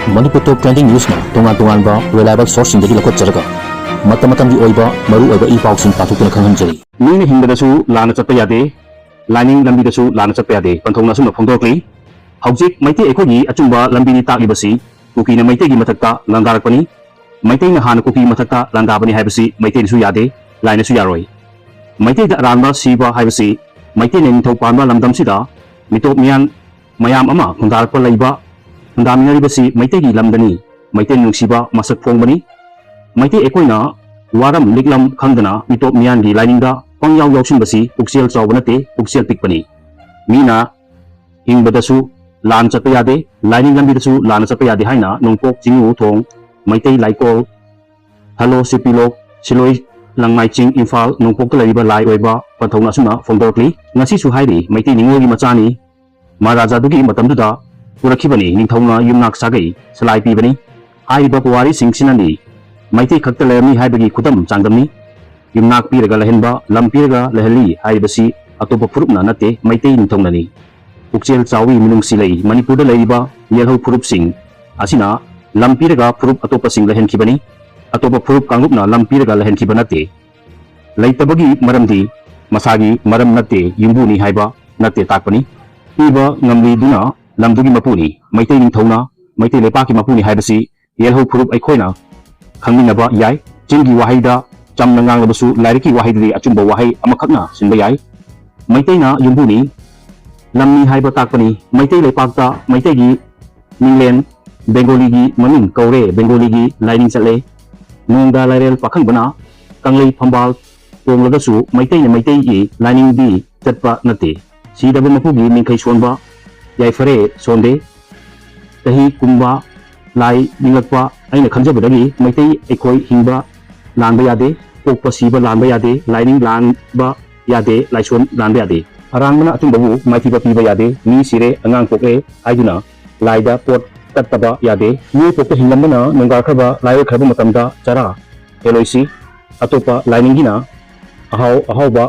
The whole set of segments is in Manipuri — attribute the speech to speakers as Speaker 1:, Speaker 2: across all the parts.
Speaker 1: Manipur Top Trending News na tungan-tungan reliable source sindagi lakot jaraga mata-matam di oiba maru oiba i-pausin patukuna khanghanjari
Speaker 2: Mini hingdasu lana chatpa yade lining lambidasu lana chatpa yade panthongna sumna phongdokli hawjik Meitei ekhogi achumba lambini taklibasi kuki na Meitei gi mathakta landarakpani Meitei na hana kuki mathakta landabani haibasi Meitei su yade laina su yaroi Meitei da ranba siba haibasi Meitei ne nithau panba lamdam sida mitop mian mayam ama khundarakpa leiba khundaminaribasi Meitei gi lamdani Meitei nungsiba masak phongbani Meitei ekoina waram liklam khangdana mitop mian gi lainingda pangyaw yawsinbasi puksial chawbanate puksial pikpani mina hingbadasu lan chatpa yade lining lambidasu lan chatpa yade haina nongpok jingu thong Meitei laikol halo sipilok siloi langmai ching Imphal nongpok ta laiba lai oiba panthongna suna phongdorkli ngasi su hairi Meitei ningogi machani Maharaja dugi matamduda purakibani ningthongna yumnak sagai salai pibani haiba puwari singsinani Meitei khakta lermi haibagi khudam changdamni yumnak piraga lehenba lam piraga lehali haibasi atopa phurupna nate Meitei ningthongnani pukchel chawi minungsi lei Manipur da leiba yelho phurup sing asina lam piraga phurup atopa sing lehen kibani atopa phurup kangupna lam piraga lehen kibanate leitabagi maramdi masagi maram nate yumbuni haiba nate takpani iba ngamli duna lamdugi mapuni Meitei ningthongna Meitei lepaki mapuni haibasi yelho phurup aikhoina khangminaba yai chingi wahaida chamna nganglabasu lairiki wahaidadi achumba wahai amakhakna sinba yai Meitei na yumbuni lamni haiba takpani Meitei lepakta Meitei gi minglen Bengali gi maming kaure Bengali gi lining chale nongda lairel pakhangbana kanglei phambal tonglagasu Meitei na Meitei gi lining di chatpa nate sidaba mapugi mingkhai sonba yai fare sonde tahi kumba lai ningakpa aina khanjabadagi Meitei ekoi hingba lanba yade pokpa siba lanba yade lining lanba yade laison lanba yade arangmana atumbabu maithiba piba yade mi sire angang pokre haiduna laida pot tattaba yade mi pokta hinglambana nongar khaba layo khaba matamda chara heloisi atopa lining gina ahauba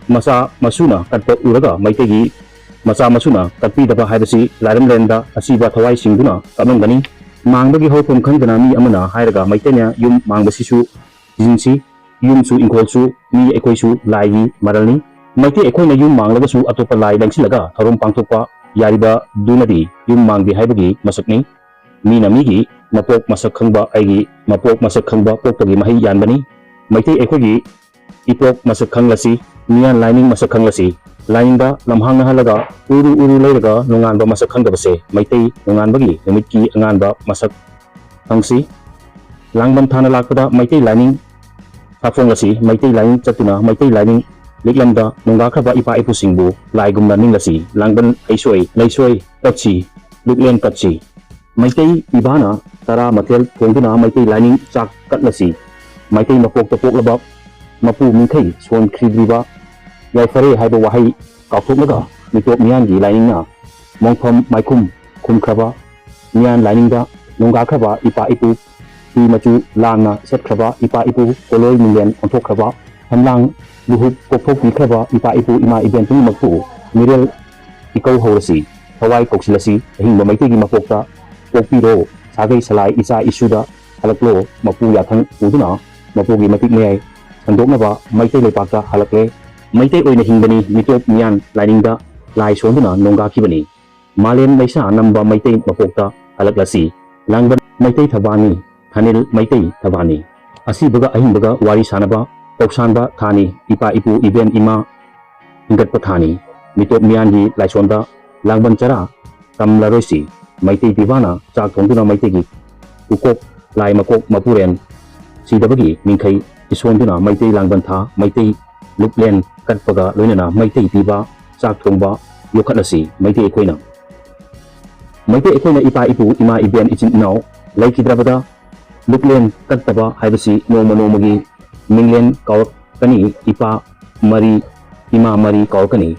Speaker 2: masa masuna katpa uraga Meitei gi masa masuna katpi daba haibasi lairam lenda asiba thawai singduna kamangani mangbagi hopom khangdana mi amana hairaga Meitei na yum mangbasisu jinsi yumsu ingkolsu mi ekoisu lai maralni Meitei ekoina yum manglagasu atopa lai langsilaga tharom pangthokpa yariba dunadi yum mangdi haibagi masakni mina migi mapok masak khangba aigi mapok masak khangba poktagi mahi yanbani Meitei ekogi ipok masak khanglasi mian lining masak khanglasi lainingda lamhang halaga uru leiraga nonganba masak khangbase Meitei nonganbagi numitki anganba masak khangsi Langban thana lakpada Meitei lining safonglasi Meitei lining chatuna Meitei lining liklamda nongakhaba ipa ipusingbu laigumna ninglasi Langban aisoi leisoi katsi luklen katsi Meitei ibana tara mathel thongduna Meitei lining chak katlasi Meitei mapok tapoklaba mapu mingkhai son khribriba yai fare haiba wahai kauthoknaga mitop miangi lainingna mongpham maikhum khumkhraba mian lainingda nongakhaba ipa ipu hi machu langna setkhaba ipa ipu koloi minglen onthokkhaba hamlang luhup kokthok pikhaba ipa ipu ima event makpu mirel ikau horasi thawai koksilasi hingba Meitei gi mapokta pokpiro sagai salai isa isuda halaklo mapu yathang uduna mapugi matik meyai sandoknaba Meitei lepakta halakle Meitei oina hingbani mitop mian lainingda lai sonduna nongga kibani malen laisa namba Meitei mapokta halaklasi Langban Meitei thabani Thanil Meitei thabani asibaga ahingbaga wari sanaba pausanba thani ipa ipu event ima ingatpa thani mitop mian gi laisonda Langban chara kamlaroisi Meitei pibana chak thongduna Meitei gi ukok lai makok mapuren sidabagi mingkhai isonduna Meitei Langban tha Meitei luklen katpaga loinana Meitei piba chak thongba yokhatlasi Meitei ekoina ipa ipu ima event ichin inau laikidrabada luklen kattaba haibasi nomagi minglen kawkani ipa mari ima mari kawkani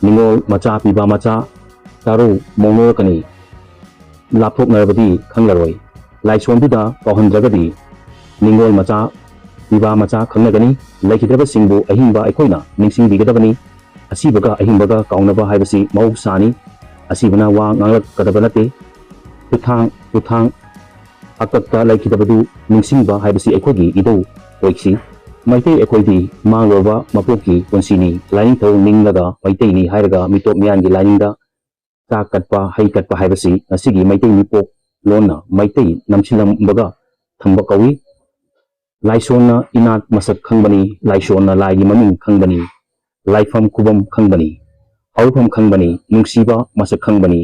Speaker 2: ningol macha piba macha taru mongorkani lapthok narabadi khanglaroi laisonduda kawhandragadi ningol macha piba macha khangnagani laikidraba singbu ahingba ekoina ningsing bigadabani asibaga ahingbaga kaunaba haibasi mahusani asibana wa nganglak kadaba nate ꯈꯨꯊꯥꯡ ꯑꯀꯛꯇ ꯂꯩꯈꯤꯗꯕꯗꯨ ꯅꯤꯡꯁꯤꯡꯕ ꯍꯥꯏꯕꯁꯤ ꯑꯩꯈꯣꯏꯒꯤ ꯏꯙꯧ ꯑꯣꯏꯈꯤ꯫ ꯃꯩꯇꯩ ꯑꯩꯈꯣꯏꯗꯤ ꯃꯥꯡꯂꯕ ꯃꯄꯣꯛꯀꯤ ꯄꯨꯟꯁꯤꯅꯤ, ꯂꯥꯏꯅꯤꯡꯊꯧ ꯅꯤꯡꯂꯒ ꯃꯩꯇꯩꯅꯤ ꯍꯥꯏꯔꯒ ꯃꯤꯇꯣꯞ ꯃꯤꯌꯥꯟꯒꯤ ꯂꯥꯏꯅꯤꯡꯗ ꯆꯥꯛ ꯀꯠꯄ, ꯍꯩ ꯀꯠꯄ ꯍꯥꯏꯕꯁꯤ ꯉꯁꯤꯒꯤ ꯃꯩꯇꯩ ꯃꯤꯄꯣꯛ ꯂꯣꯟꯅ ꯃꯩꯇꯩ ꯅꯝꯁꯤꯜꯂꯝꯕꯒ ꯊꯝꯕ ꯀꯧꯏ꯫ ꯂꯥꯏꯁꯣꯟꯅ ꯏꯅꯥꯠ ꯃꯁꯛ ꯈꯪꯕꯅꯤ, ꯂꯥꯏꯁꯣꯟꯅ ꯂꯥꯏꯒꯤ ꯃꯃꯤꯡ ꯈꯪꯕꯅꯤ, ꯂꯥꯏꯐꯝ ꯈꯨꯕꯝ ꯈꯪꯕꯅꯤ, ꯍꯧꯔꯛꯐꯝ ꯈꯪꯕꯅꯤ, ꯅꯨꯡꯁꯤꯕ ꯃꯁꯛ ꯈꯪꯕꯅꯤ,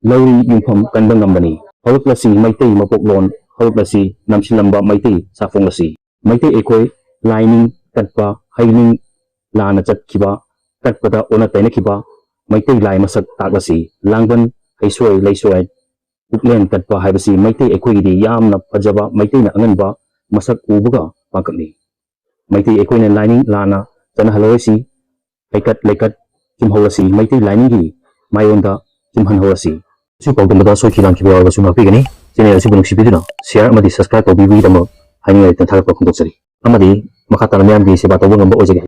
Speaker 2: ꯂꯧꯔꯤ ꯌꯨꯝꯐꯝ ꯀꯟꯕ ꯉꯝꯕꯅꯤ꯫ ꯍꯧꯔꯛꯂꯁꯤ ꯃꯩꯇꯩ ꯃꯄꯣꯛꯂꯣꯟ, ꯍꯧꯔꯛꯂꯁꯤ ꯅꯝꯁꯤꯜꯂꯝꯕ ꯃꯩꯇꯩ ꯆꯥꯛꯐꯣꯡꯂꯁꯤ꯫ ꯃꯩꯇꯩ ꯑꯩꯈꯣꯏ ꯂꯥꯏꯅꯤꯡ ꯀꯠꯄ, ꯍꯩꯅꯤꯡ ꯂꯥꯟꯅ ꯆꯠꯈꯤꯕ, ꯀꯠꯄꯗ ꯑꯣꯟꯅ ꯇꯩꯅꯈꯤꯕ ꯃꯩꯇꯩ ꯂꯥꯏ ꯃꯁꯛ ꯇꯥꯛꯂꯁꯤ꯫ ꯂꯥꯡꯕꯟ ꯍꯩꯁꯣꯏ ꯂꯩꯁꯣꯏ ꯄꯨꯛꯂꯦꯟ ꯀꯠꯄ ꯍꯥꯏꯕꯁꯤ ꯃꯩꯇꯩ ꯑꯩꯈꯣꯏꯒꯤꯗꯤ ꯌꯥꯝꯅ ꯐꯖꯕ, ꯃꯩꯇꯩꯅ ꯑꯉꯟꯕ ꯃꯁꯛ ꯎꯕꯒ ꯄꯥꯡꯀꯛꯅꯤ꯫ ꯃꯩꯇꯩ ꯑꯩꯈꯣꯏꯅ ꯂꯥꯏꯅꯤꯡ ꯂꯥꯟꯅ ꯆꯠꯅꯍꯜꯂꯔꯣꯏꯁꯤ, ꯍꯩꯀꯠ ꯂꯩꯀꯠ ꯆꯨꯝꯍꯧꯔꯁꯤ, ꯃꯩꯇꯩ ꯂꯥꯏꯅꯤꯡꯒꯤ ꯃꯥꯏꯌꯣꯟꯗ ꯆꯨꯝꯍꯟꯍꯧꯔꯁꯤ꯫ ꯁꯤ ꯄꯥꯎꯗꯝꯕꯗ ꯁꯣꯏꯈꯤ ꯂꯥꯟꯈꯤꯕ ꯌꯥꯎꯔꯕꯁꯨ ꯉꯥꯛꯄꯤꯒꯅꯤ꯫ ꯆꯦꯅꯦꯜ ꯑꯁꯤꯕꯨ ꯅꯨꯡꯁꯤꯕꯤꯗꯨꯅ ꯁꯤꯌꯔ ꯑꯃꯗꯤ ꯁꯕꯁꯀ꯭ꯔꯥꯏꯕ ꯇꯧꯕꯤꯕꯒꯤꯗꯃꯛ ꯍꯥꯏꯅꯤꯡꯉꯥꯏ ꯂꯩꯇꯅ ꯊꯥꯒꯠꯄ ꯐꯣꯡꯗꯣꯛꯆꯔꯤ꯫ ꯑꯃꯗꯤ ꯃꯈꯥ ꯇꯥꯅ ꯃꯌꯥꯝꯒꯤ ꯁꯦꯕꯥ ꯇꯧꯕ ꯉꯝꯕ ꯑꯣꯏꯖꯒꯦ꯫